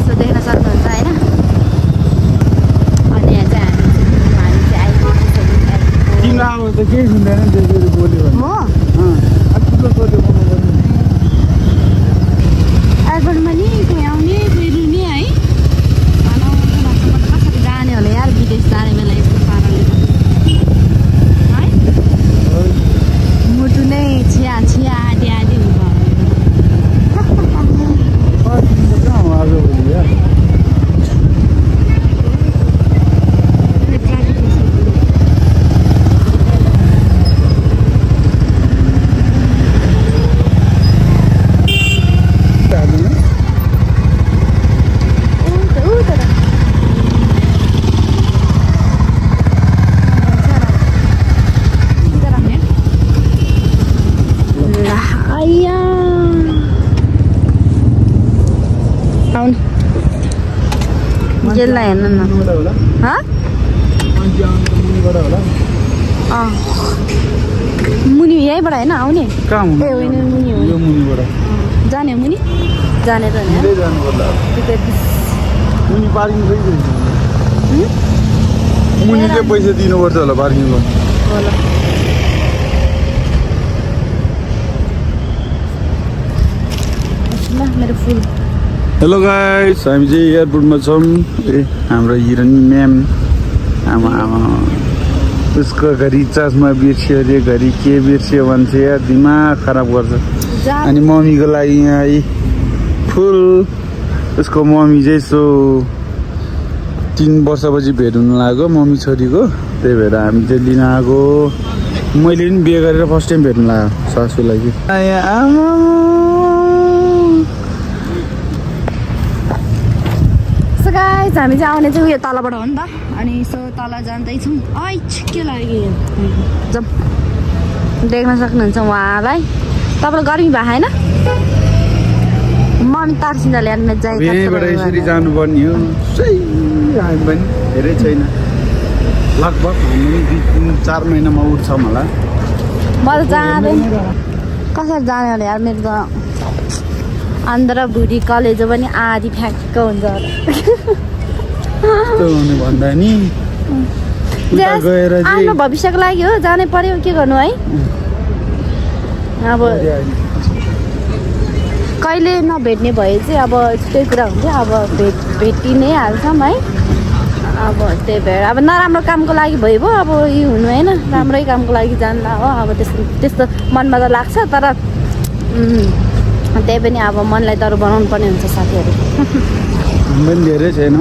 So देख्न सक्नुहुन्छ होइन। अनि यहाँ चाहिँ हामी चाहिँ आइपुग्छौँ। तिम्रो अब त केही सुन्दैन नि त्यसरी बोल्यो भने हो ठुलो सोध्यो भन्नुपर्ने एयरपोर्टमा नि कोही आउने कोही रुने है। कसरी जाने होला यार विदेश जाने बेला यस्तो पाराले है। मुटु नै छिया छिया आधी आधी हुन्छ। यसलाई हेर्नु न मुनि यहीँबाट होइन आउने ए होइन मुनि हो जाने हो मुनि जाने त मुनिले पैसा दिनुपर्छ होला पार्किङको होला। मेरो फुल। हेलो गाइस, हामी चाहिँ एयरपोर्टमा छौँ। हाम्रो हिरोनी म्याम आमा आमा उसको घरि चस्मा बिर्स्यो अरे घरि के बिर्स्यो भन्छ यार, दिमाग खराब गर्छ। अनि मम्मीको लागि यहाँ फुल उसको मम्मी चाहिँ सो 3 वर्षपछि भेट हुन लाग्यो मम्मी छोरीको, त्यही भएर हामी चाहिँ लिन आएको। मैले पनि बिहे गरेर फर्स्ट टाइम भेट्नु लाग्यो सासूलाई। गाइस हामी चाहिँ आउने चाहिँ उयो तलबाट हो नि त। अनि यसो तल जाँदैछौँ। के लाग्यो जब देख्न सक्नुहुन्छ उहाँलाई। तपाईँलाई गर्मी भएको होइन मम्मी तार्सिँदा ल्याएर यसरी जानुपर्ने हो। हामी पनि धेरै छैन, लगभग हामी 2-4 महिनामा उठ्छौँ होला। म त जाँदैन कसरी जाने होला यार। मेरो त आन्ध्र बुढी कलेजो पनि आधी फ्याक्क हुन्छ भन्दा नि आफ्नो भविष्यको लागि हो जानै पर्यो। के गर्नु है अब कहिले नभेट्ने भए चाहिँ अब त्यही कुरा हुन्छ। अब भेटि नै हाल्छौँ है। अब त्यही भएर अब नराम्रो कामको लागि भयो भयो अब यो हुनु होइन, राम्रै कामको लागि जान्ला हो। अब त्यस्तो मनमा त लाग्छ, तर त्यही पनि अब मनलाई डर बनाउनु पर्ने हुन्छ साथीहरू। धेरै छैन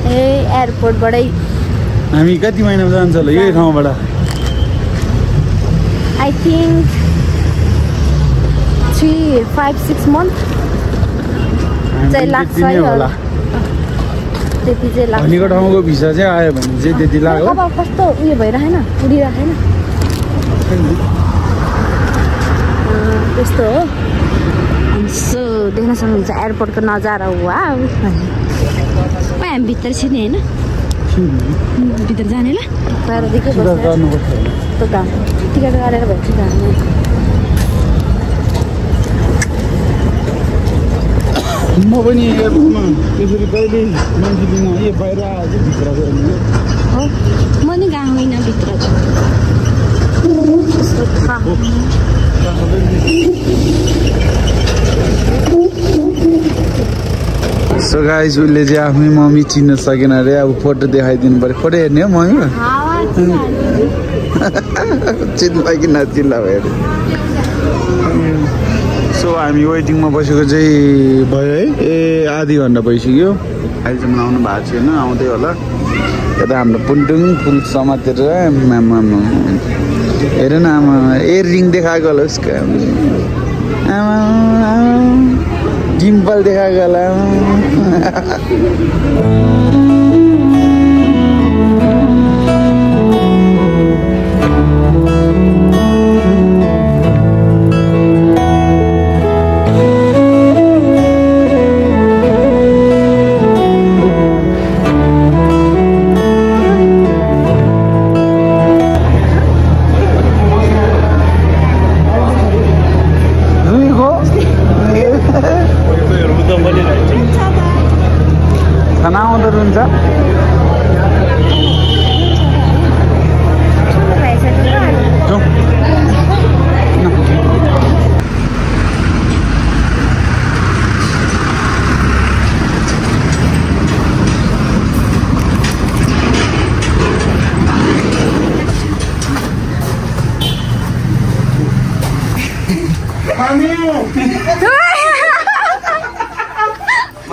ए एयरपोर्टबाटै हामी कति महिनामा जान्छ होला यही ठाउँबाट? आई थिङ्क 3-5-6 मन्थ चाहिँ लाग्छ होला। त्यति चाहिँ लाग्छ। भनेको ठाउँको भिसा चाहिँ आयो भने चाहिँ त्यति लाग्यो। अब कस्तो उयो भइरहेन उडिरहेन त्यस्तो हो। सो देख्न सक्नुहुन्छ एयरपोर्टको नजारा। वा हामी भित्र छिर्ने होइन, भित्र जाने ल बाहिरदेखि त्यो काम टिकट गरेर भएपछि जाने। म पनि एयरपोर्टमा त्यसरी कहिले मान्छे लिन बाहिर आएर भित्र हो। म नि गएको होइन भित्र। सो गाइस उसले चाहिँ आफ्नै मम्मी चिन्न सकेन अरे। अब फोटो देखाइदिनु पर्यो। फोटो हेर्ने हो मम्मी चिन्ला कि नचिन्ला भयो अरे। सो हामी वेटिङमा बसेको चाहिँ भयो है आधी घन्टा भइसक्यो। अहिलेसम्म आउनु भएको छैन, आउँदै होला। यता हाम्रो पुन्टुङ फुल समातेर हेर न आमा रिङ देखाएको होला उसको, आमा डिम्पल देखाएको होला। थनाउँदो हुन्छ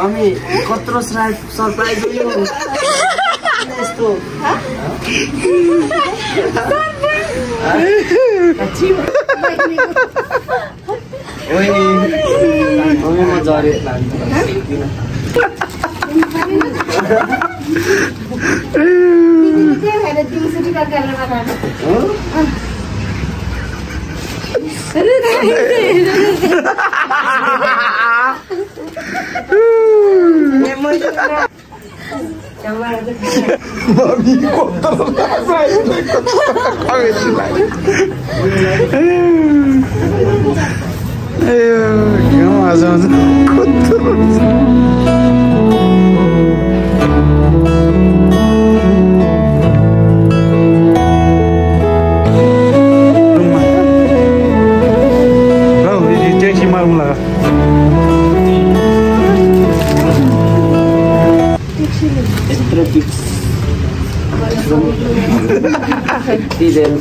मम्मी कत्रो सरप्राइज हो यो यस्तो ओइ मम्मी म जरे प्लान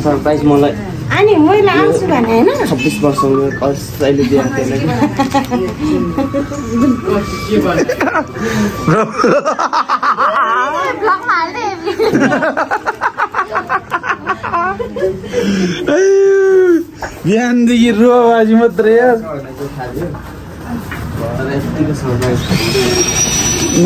सरप्राइज मलाई अनि मैले आउँछु भने हैन 26 वर्ष उमेर कसैले दिएको थिएन ब्लगमा हाल्दै बिहानदेखि रुवाबाजी मात्रै यार यतिको सरप्राइज न